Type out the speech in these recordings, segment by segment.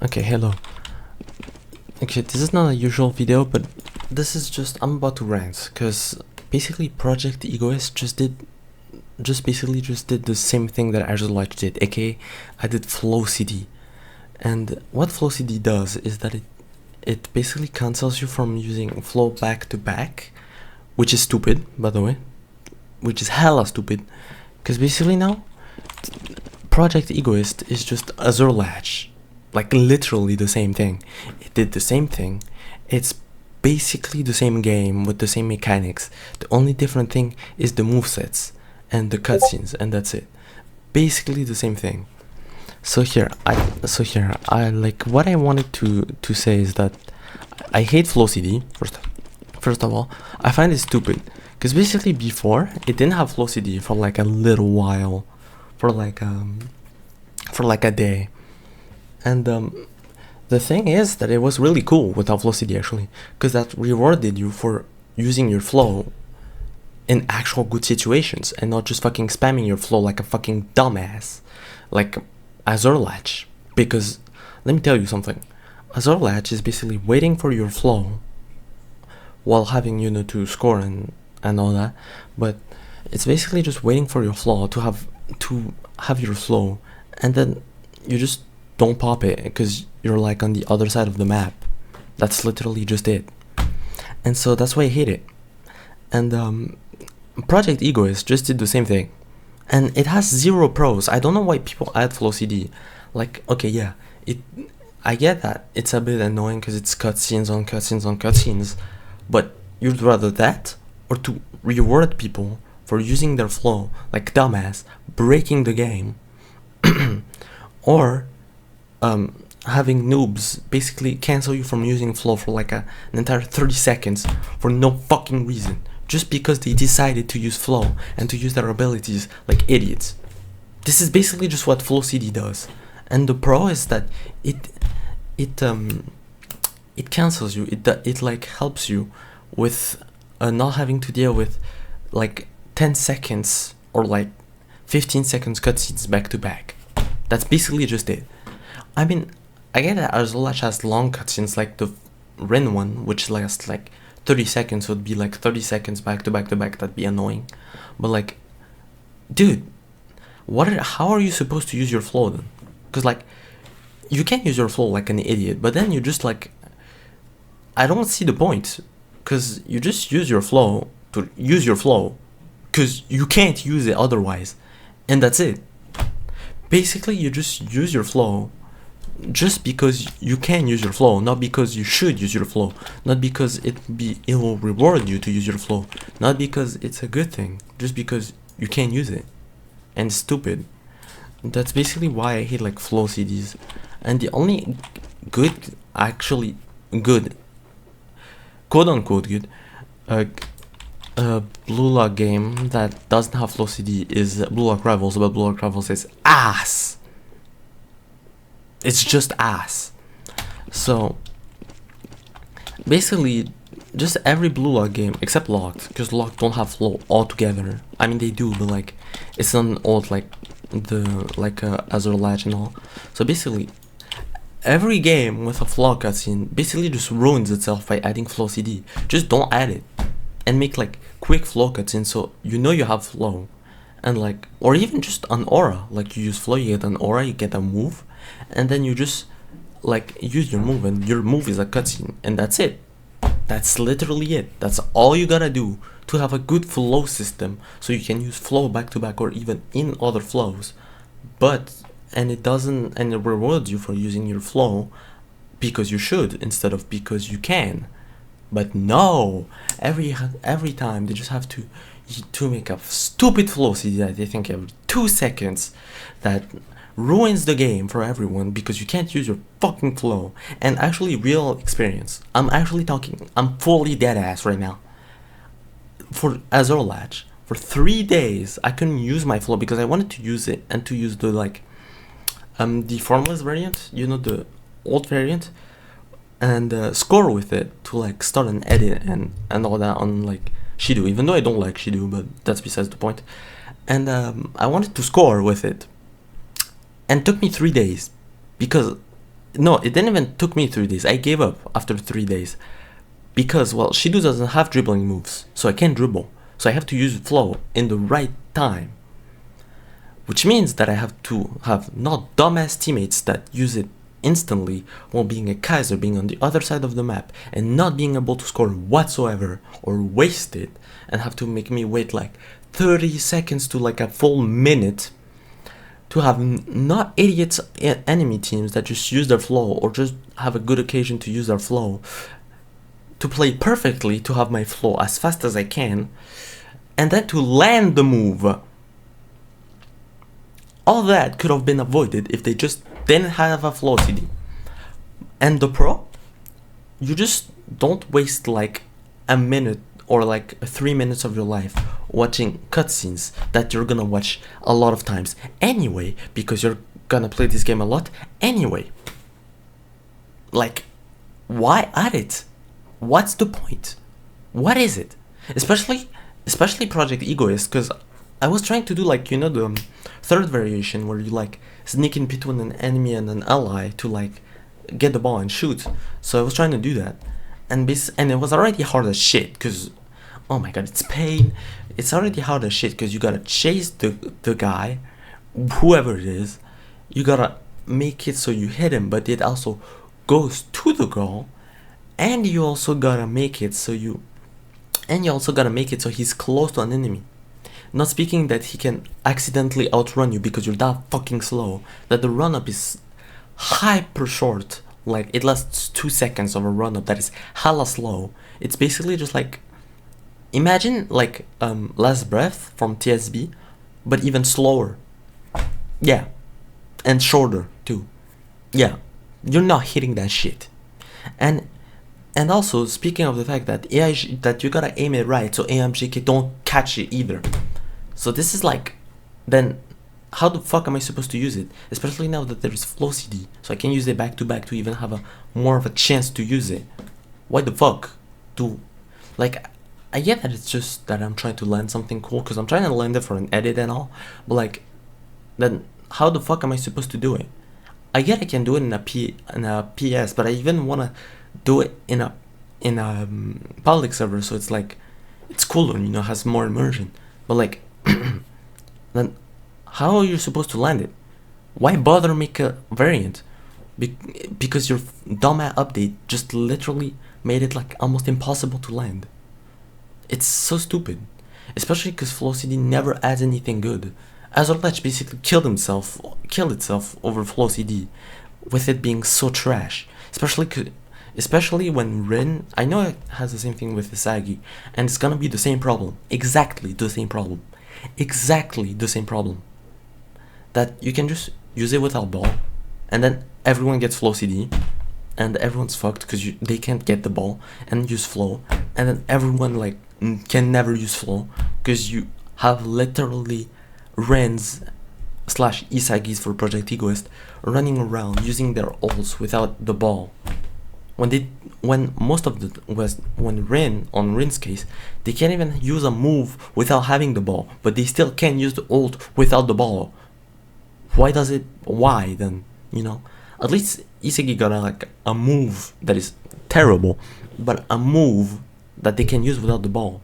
Okay, hello. Okay, this is not a usual video, but this is just, I'm about to rant, because basically Project Egoist just did the same thing that Azure Light did, aka I did Flow CD. And what Flow CD does is that it basically cancels you from using Flow back to back, which is stupid, by the way, which is hella stupid, because basically now Project Egoist is just Azure Latch, like literally the same thing. It did the same thing. It's basically the same game with the same mechanics. The only different thing is the movesets and the cutscenes, and that's it. Basically the same thing. So here, I like what I wanted to say is that I hate Flow CD. First of all, I find it stupid because basically before it didn't have Flow CD for like a little while, for like a day, and the thing is that it was really cool without Flow CD actually, because that rewarded you for using your flow in actual good situations and not just fucking spamming your flow like a fucking dumbass, like Azure Latch. Because let me tell you something, Azure Latch is basically waiting for your flow while having to score and all that, but it's basically just waiting for your flow to have your flow, and then you just don't pop it because you're like on the other side of the map. That's literally just it. And so that's why I hate it. And Project Egoist just did the same thing, and it has zero pros. I don't know why people add Flow CD. Like, okay, yeah, I get that it's a bit annoying because it's cutscenes on cutscenes on cutscenes, but you'd rather that or to reward people for using their flow like dumbass, breaking the game, or having noobs basically cancel you from using flow for like an entire 30 seconds for no fucking reason, just because they decided to use flow and to use their abilities like idiots. This is basically just what Flow CD does. And the pro is that it cancels you. It like helps you with not having to deal with like 10 seconds or like 15 seconds cutscenes back to back. That's basically just it. I mean, I get that Azure Latch has long cutscenes like the Ren one, which lasts like 30 seconds, would be like 30 seconds back to back to back. That'd be annoying. But like, dude, how are you supposed to use your flow then? Because like, you can't use your flow like an idiot, but then you just like, I don't see the point, because you just use your flow to use your flow, because you can't use it otherwise, and that's it. Basically, you just use your flow just because you can use your flow, not because you should use your flow, not because it will reward you to use your flow, not because it's a good thing, just because you can't use it, and it's stupid. That's basically why I hate like Flow CDs. And the only good, actually good, quote unquote good, Blue Lock game that doesn't have Flow CD is Blue Lock Rivals, but Blue Lock Rivals is ass. It's just ass. So basically, just every Blue Lock game except Locked, because Locked don't have flow altogether. I mean, they do, but like it's not old like Azure Latch and all. So basically, every game with a flow cutscene basically just ruins itself by adding Flow CD. Just don't add it, and make like quick flow cutscenes so you have flow, and like, or even just an aura. Like you use flow, you get an aura, you get a move, and then you just like use your move, and your move is a cutscene, and that's it. That's literally it. That's all you gotta do to have a good flow system, so you can use flow back to back or even in other flows. And it rewards you for using your flow because you should instead of because you can. But no, every time they just have to make a stupid flow CD that they think every 2 seconds, that ruins the game for everyone because you can't use your fucking flow. And actually, real experience, I'm fully dead ass right now. For Azure Latch, for 3 days I couldn't use my flow because I wanted to use it and to use the like the formless variant, the old variant, and score with it to like start an edit and all that on like Shido, even though I don't like Shido, but that's besides the point. And I wanted to score with it, and it took me 3 days because No, it didn't even took me 3 days. I gave up after 3 days because, well, Shido doesn't have dribbling moves, so I can't dribble. So I have to use flow in the right time, which means that I have to have not dumbass teammates that use it instantly while being a Kaiser, being on the other side of the map and not being able to score whatsoever or waste it, and have to make me wait like 30 seconds to like a full minute to have not idiots enemy teams that just use their flow or just have a good occasion to use their flow to play perfectly, to have my flow as fast as I can, and then to land the move. All that could have been avoided if they just didn't have a flow CD. And the pro, you just don't waste like a minute or like 3 minutes of your life watching cutscenes that you're gonna watch a lot of times anyway, because you're gonna play this game a lot anyway. Like, why add it? What's the point? What is it? Especially Project Egoist, because I was trying to do like, you know, the third variation where you like sneak in between an enemy and an ally to like get the ball and shoot. So I was trying to do that, and it was already hard as shit because, oh my god, it's pain. It's already hard as shit because you gotta chase the guy, whoever it is. You gotta make it so you hit him, but it also goes to the goal, and you also gotta make it so he's close to an enemy. Not speaking that he can accidentally outrun you because you're that fucking slow that the run up is hyper short. Like, it lasts 2 seconds of a run up that is hella slow. It's basically just like, imagine like Last Breath from TSB, but even slower. Yeah, and shorter too. Yeah, you're not hitting that shit. And also, speaking of the fact that that you gotta aim it right so AMJK don't catch it either. So this is like, then how the fuck am I supposed to use it? Especially now that there is flow CD, so I can use it back to back to even have a more of a chance to use it. Why the fuck? Like, I get that it's just that I'm trying to land something cool because I'm trying to land it for an edit and all, but like, then how the fuck am I supposed to do it? I get I can do it in a PS, but I even wanna do it in a public server, so it's like, it's cooler, you know, has more immersion. But like, then how are you supposed to land it? Why bother make a variant? Because your dumbass update just literally made it like almost impossible to land. It's so stupid, especially because Flow CD never adds anything good. Azorlatch basically killed itself over Flow CD, with it being so trash. Especially when Rin, I know it has the same thing with Isagi, and it's gonna be the same problem. Exactly the same problem. That you can just use it without ball, and then everyone gets Flow CD, and everyone's fucked because they can't get the ball and use Flow, and then everyone like can never use Flow because you have literally Rens / Isagis for Project Egoist running around using their ults without the ball. When Rin, on Rin's case, they can't even use a move without having the ball, but they still can use the ult without the ball. Why then, you know? At least Isagi got a move that is terrible, but a move that they can use without the ball.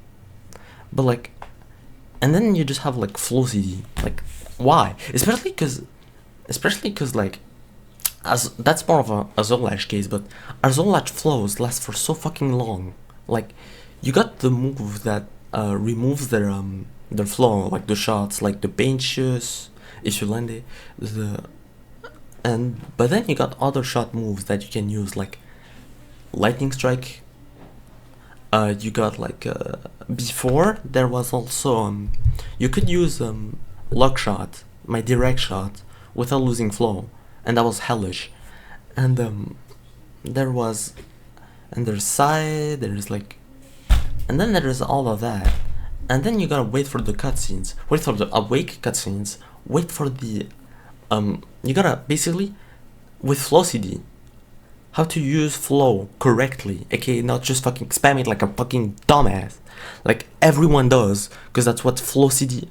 But like, and then you just have like Flow CD. Like, why? Especially because like, as that's more of a Azorlatch case, but Azorlatch flows last for so fucking long. Like, you got the move that removes their flow, like the shots, like the benches, if you land it, but then you got other shot moves that you can use, like Lightning Strike. You got like before there was also you could use Luck Shot, my direct shot, without losing flow, and that was hellish. And there's side, there's like, and then there is all of that, and then you gotta wait for the cutscenes, wait for the awake cutscenes, wait for the you gotta basically, with Flow CD, how to use Flow correctly, aka not just fucking spam it like a fucking dumbass, like everyone does, because that's what Flow CD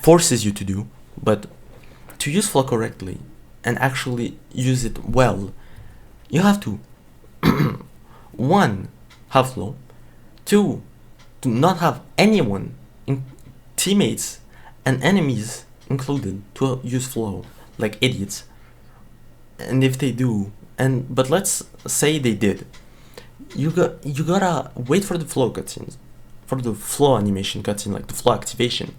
forces you to do. But to use Flow correctly and actually use it well, You have to one, have flow. Two, to not have anyone, teammates and enemies included, to use flow like idiots. And if they do, but let's say they did, you gotta wait for the flow cutscenes, for the flow animation cutscene, like the flow activation,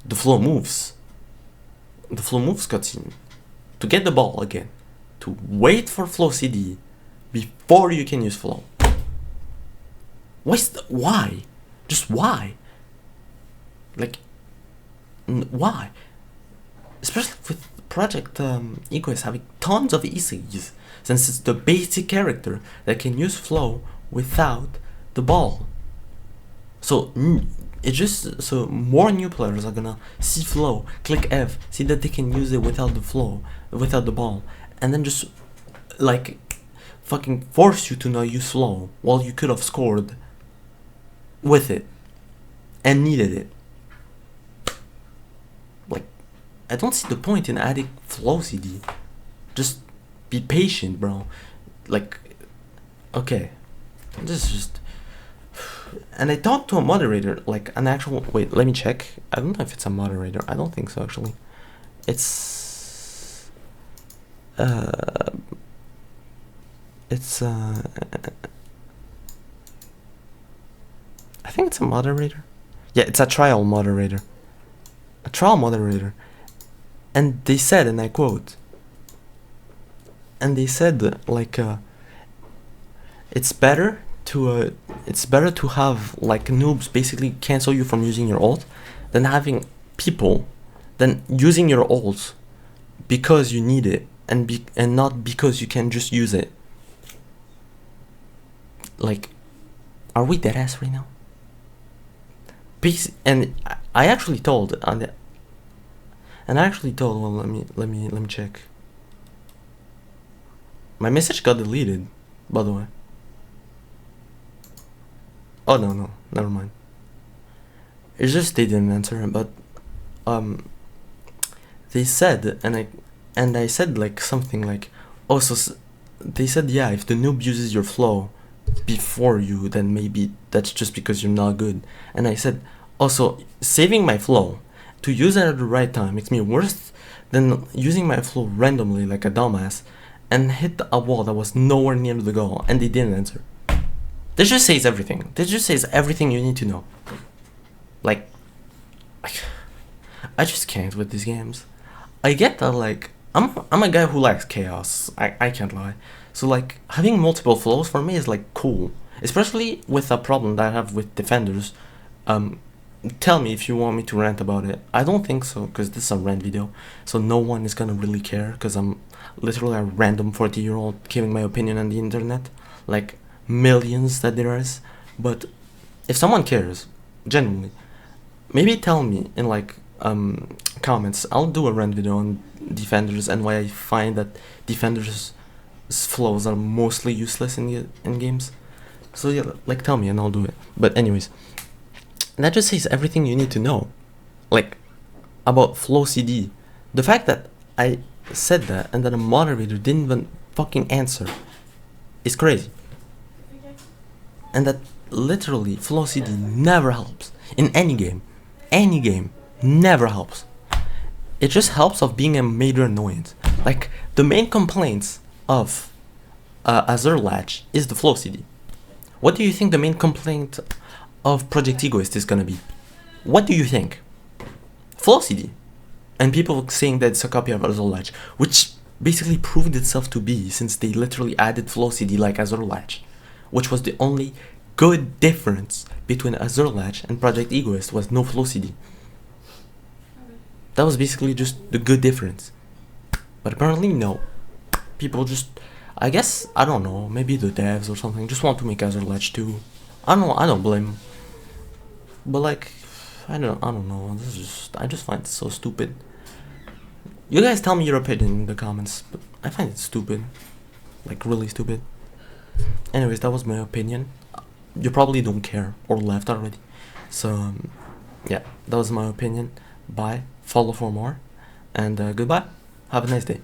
the flow moves cutscene, to get the ball again, to wait for flow CD before you can use flow. Why? Just why? Like, why? Especially with Project Egoist having tons of ECs, since it's the basic character that can use flow without the ball. So so more new players are gonna see flow, click F, see that they can use it without the flow, without the ball, and then just like fucking force you to not use flow while you could have scored with it and needed it. Like, I don't see the point in adding flow CD. Just be patient, bro. Like, okay, this is just. And I talked to a moderator, like an actual. Wait, let me check. I don't know if it's a moderator. I don't think so, actually. It's. I think it's a moderator. Yeah, it's a trial moderator. A trial moderator. And they said, and I quote, and they said, like, it's better to have like noobs basically cancel you from using your ult than having people than using your ult because you need it and not because you can just use it. Like, are we dead ass right now? And I actually told well, let me check. My message got deleted, by the way. Oh no, never mind. It's just they didn't answer, but they said, and I said like something like, oh, so they said, yeah, if the noob uses your flow before you, then maybe that's just because you're not good. And I said, also, saving my flow to use it at the right time makes me worse than using my flow randomly like a dumbass and hit a wall that was nowhere near the goal. And they didn't answer. This just says everything. This just says everything you need to know. Like, I just can't with these games. I get that, like, I'm a guy who likes chaos. I can't lie. So like having multiple flows for me is like cool, especially with a problem that I have with defenders. Tell me if you want me to rant about it. I don't think so, because this is a rant video, so no one is gonna really care, because I'm literally a random 40-year-old giving my opinion on the internet, like millions that there is. But if someone cares, genuinely, maybe tell me in like comments. I'll do a rant video on defenders and why I find that defenders flows are mostly useless in games. So yeah, like tell me and I'll do it. But anyways, that just says everything you need to know, like about flow CD. The fact that I said that and that a moderator didn't even fucking answer is crazy. And that literally flow CD never helps in any game. Any game never helps. It just helps of being a major annoyance. Like the main complaints of Azure Latch is the flow CD. What do you think the main complaint of Project Egoist is gonna be? What do you think? Flow CD. And people saying that it's a copy of Azure Latch, which basically proved itself to be, since they literally added flow CD like Azure Latch, which was the only good difference between Azure Latch and Project Egoist was no flow CD. That was basically just the good difference. But apparently no. People just, I guess, I don't know, maybe the devs or something just want to make Azure Latch too. I don't know, I don't blame them. But like, I don't know, this is just, I just find it so stupid. You guys tell me your opinion in the comments, but I find it stupid. Like really stupid. Anyways, that was my opinion. You probably don't care or left already. So yeah, that was my opinion. Bye, follow for more, and goodbye. Have a nice day.